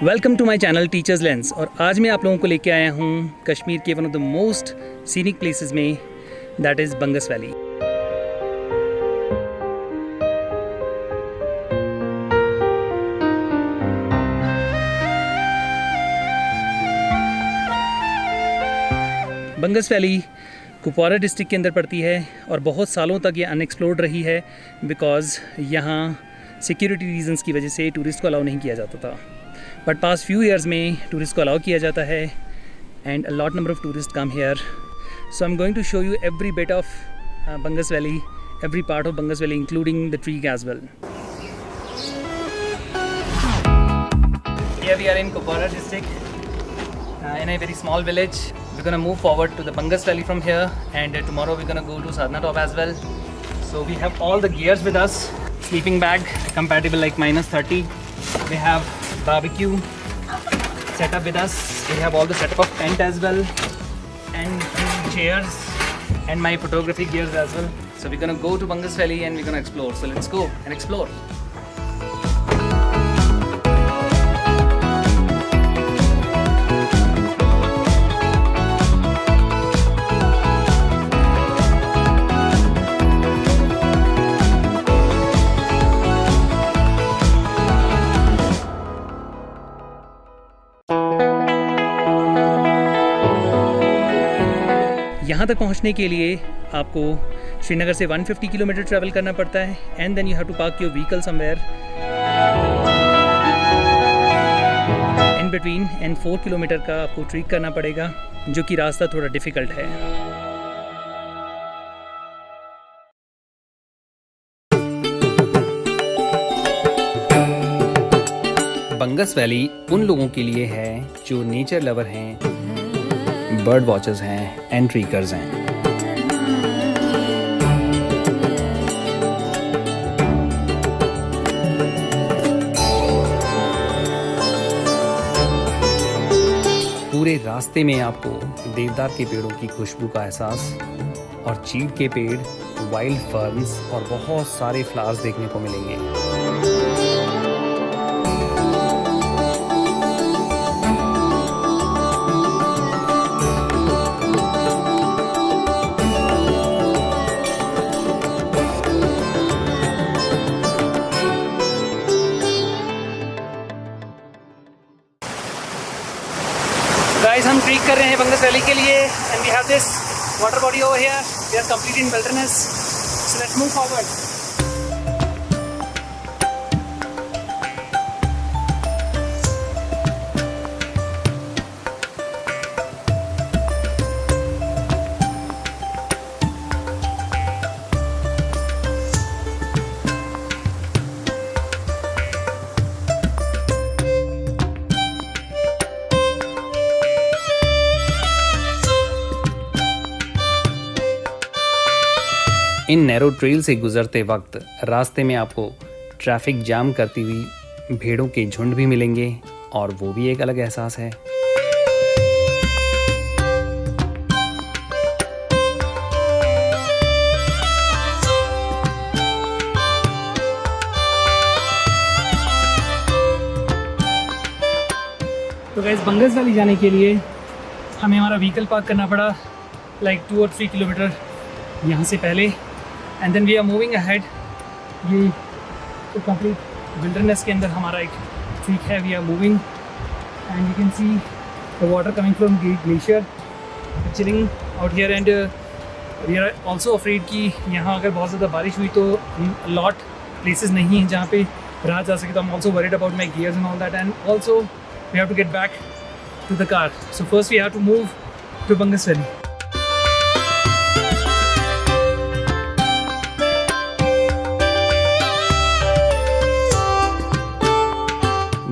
Welcome to my channel teachers lens. और आज मैं आप लोगों को लेके आया हूँ कश्मीर के one of the most scenic places में, that is Bangus valley. Bangus valley Kupwara district के अंदर पड़ती है और बहुत सालों तक ये अनएक्सप्लोर्ड रही है बिकॉज़ यहाँ सिक्योरिटी रीजंस की वजह से टूरिस्ट को अलाउ नहीं किया जाता था। बट पास्ट फ्यू ईयर्स में टूरिस्ट को अलाउ किया जाता है and a lot number of tourist come here. So I am going to show you every bit of Bangus Valley, every part of Bangus Valley including the tree as well. Here we are in Kupwara district in a very small village. We're gonna move forward to the Bangas Valley from here, and tomorrow we're gonna go to Sadhana Top as well. So we have all the gears with us. Sleeping bag compatible like -30. We have barbecue set up with us. We have all the setup of tent as well, and chairs and my photography gears as well. So we're gonna go to Bangas Valley and we're gonna explore. So let's go and explore. यहाँ तक पहुँचने के लिए आपको श्रीनगर से 150 kilometre travel करना पड़ता है and then you have to park your vehicle somewhere in between and 4 kilometre का आपको ट्रेक करना पड़ेगा, जो कि रास्ता थोड़ा डिफ़िकल्ट है। बंगस वैली उन लोगों के लिए है जो नेचर लवर हैं, बर्ड वॉचर्स हैं एंड ट्रीकर्स हैं। पूरे रास्ते में आपको देवदार के पेड़ों की खुशबू का एहसास और चीड़ के पेड़, वाइल्ड फर्न्स और बहुत सारे फ्लावर्स देखने को मिलेंगे। गाइस, हम ट्रेक कर रहे हैं बंगस वैली के लिए and we have this water body over here. We are complete in wilderness, so let's move forward. इन नैरो ट्रेल से गुजरते वक्त रास्ते में आपको ट्रैफिक जाम करती हुई भेड़ों के झुंड भी मिलेंगे और वो भी एक अलग एहसास है। तो गाइस, बंगस वैली जाने के लिए हमें हमारा व्हीकल पार्क करना पड़ा लाइक 2 और 3 किलोमीटर यहाँ से पहले, and then we are moving ahead. ये तो कंप्लीट विल्डरनेस के अंदर हमारा एक ट्रेक है। We are moving and you can see the water coming from glacier chilling out here, and we are also afraid कि यहाँ अगर बहुत ज़्यादा बारिश हुई तो लॉट प्लेसेस नहीं हैं जहाँ पे रहा जा सके। तो I am also worried about my gears and all that, and also we have to get back to the car. So first we have to move to Bangus valley.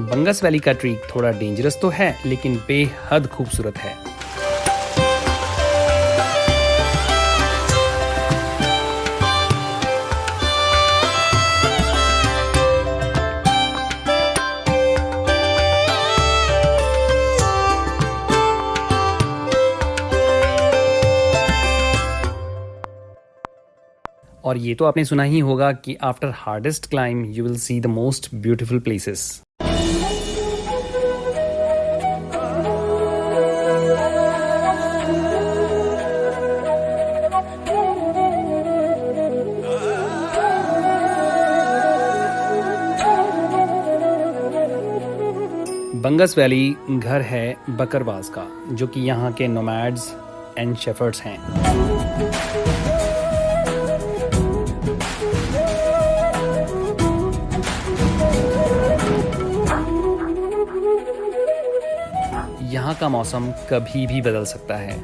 Bangus Valley का trek थोड़ा डेंजरस तो है लेकिन बेहद खूबसूरत है। और ये तो आपने सुना ही होगा कि after hardest climb you will see the most beautiful places. बंगस valley घर है बकरवास का, जो कि यहाँ के नोमैड्स एंड शेफर्ड्स हैं। यहाँ का मौसम कभी भी बदल सकता है।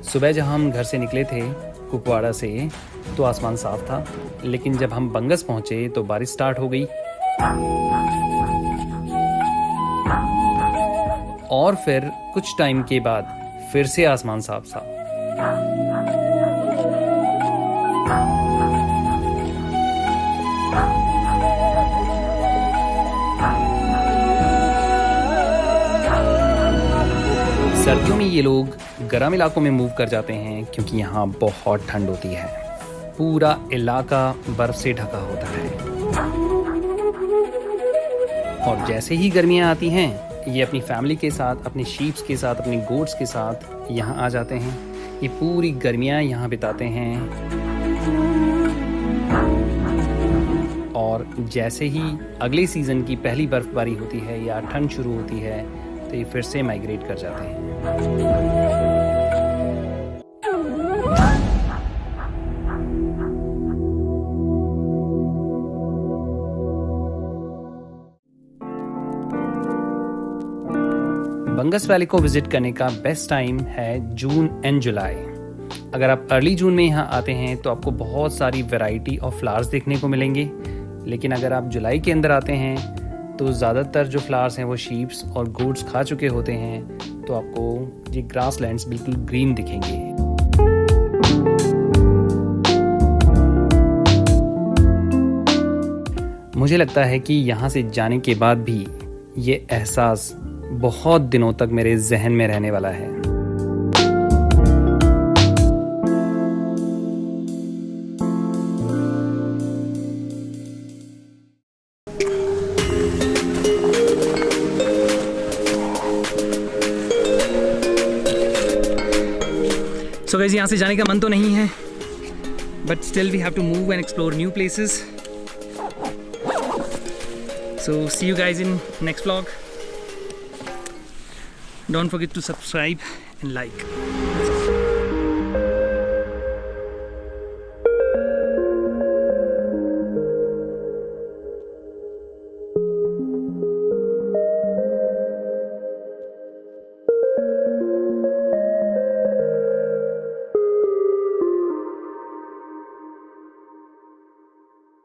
सुबह जब हम घर से निकले थे कुपवाड़ा से तो आसमान साफ था, लेकिन जब हम बंगस पहुँचे तो बारिश स्टार्ट हो गई और फिर कुछ टाइम के बाद फिर से आसमान साफ था। सर्दियों में ये लोग गर्म इलाकों में मूव कर जाते हैं क्योंकि यहाँ बहुत ठंड होती है। पूरा इलाका बर्फ से ढका होता है और जैसे ही गर्मियाँ आती हैं ये अपनी फैमिली के साथ, अपने शीप्स के साथ, अपनी गोट्स के साथ यहाँ आ जाते हैं। ये पूरी गर्मियाँ यहाँ बिताते हैं और जैसे ही अगले सीज़न की पहली बर्फबारी होती है या ठंड शुरू होती है तो ये फिर से माइग्रेट कर जाते हैं। बंगस वैली को विजिट करने का बेस्ट टाइम है जून एंड जुलाई। अगर आप अर्ली जून में यहाँ आते हैं तो आपको बहुत सारी वैरायटी ऑफ फ्लावर्स देखने को मिलेंगे, लेकिन अगर आप जुलाई के अंदर आते हैं तो ज़्यादातर जो फ्लावर्स हैं वो शीप्स और गोट्स खा चुके होते हैं, तो आपको ये ग्रास लैंड्स बिल्कुल ग्रीन दिखेंगे। मुझे लगता है कि यहाँ से जाने के बाद भी ये एहसास बहुत दिनों तक मेरे जहन में रहने वाला है। सो गाइस, यहाँ से जाने का मन तो नहीं है, but still we have to move and explore new places. So see you guys in next vlog. Don't forget to subscribe and like.